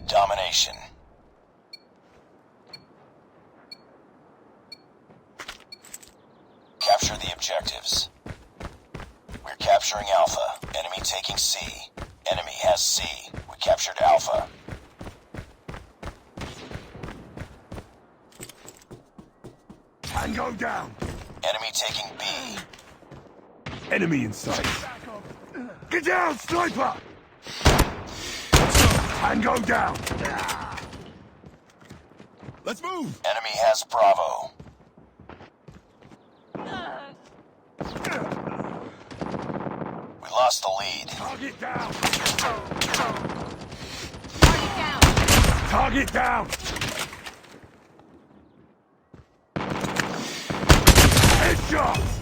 Domination. Capture the objectives. We're capturing Alpha. Enemy taking C. Enemy has C. We captured Alpha. Tango down. Enemy taking B. Enemy in sight. Get down, sniper! Tango down. Let's move. Enemy has Bravo. We lost the lead. Target down. Target down. Target down. Headshots.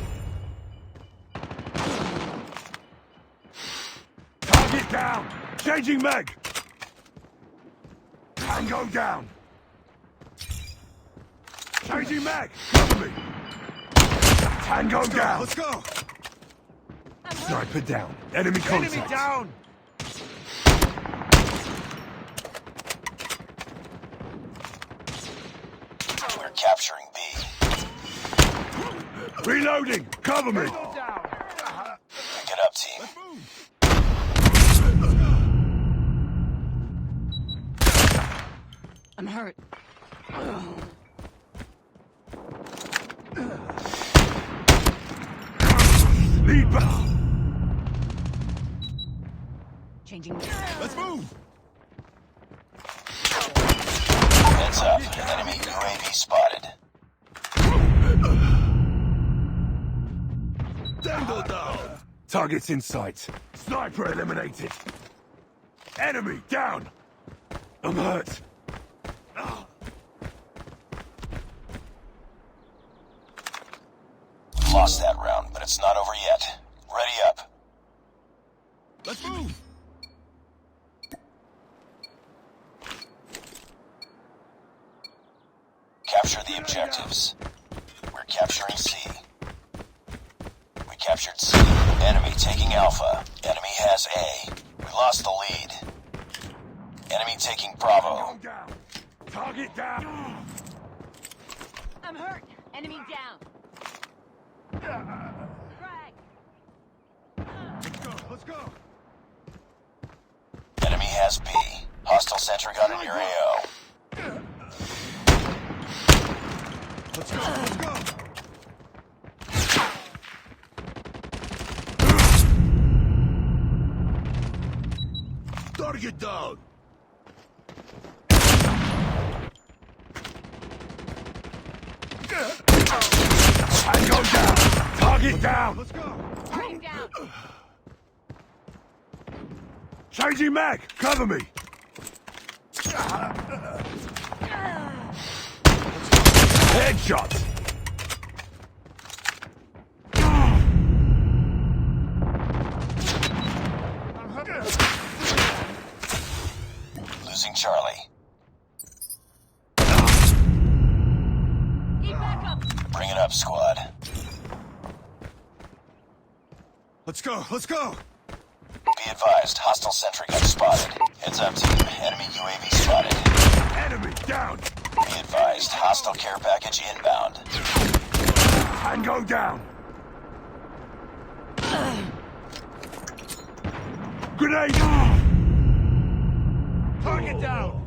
Target down. Changing mag. Tango down. Changing mag. Cover me. Tango down. Let's go. Sniper down. Enemy contact. Enemy down. We're capturing B. Reloading. Cover me. Go down. Pick it up, team. Let's move. I'm hurt. Lead back. Changing. Let's move. Heads up. Enemy UAV spotted. Tango down. Targets in sight. Sniper eliminated. Enemy down. I'm hurt. Lost that round, but it's not over yet. Ready up. Let's move. Capture the objectives. We're capturing C. We captured C. Enemy taking Alpha. Enemy has A. We lost the lead. Enemy taking Bravo. Tango down. Target down. I'm hurt. Enemy down. Frag. Let's go. Let's go. Enemy has B. Hostile sentry gun in your AO. Let's go. Let's go. Target down. Tango down. Target down. Let's go. Target down. Changing mag. Cover me. Headshot. Losing Charlie. Need backup. Bring it up, squad. Let's go. Let's go. Be advised, hostile sentry gun spotted. Heads up, team. Enemy UAV spotted. Enemy down. Be advised, hostile care package inbound. Tango down. Grenade. Target down.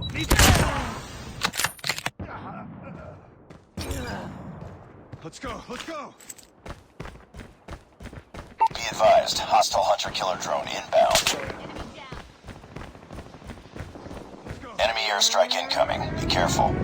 Let's go. Let's go. Be advised, hostile hunter-killer drone inbound. Enemy down. Enemy airstrike incoming. Be careful.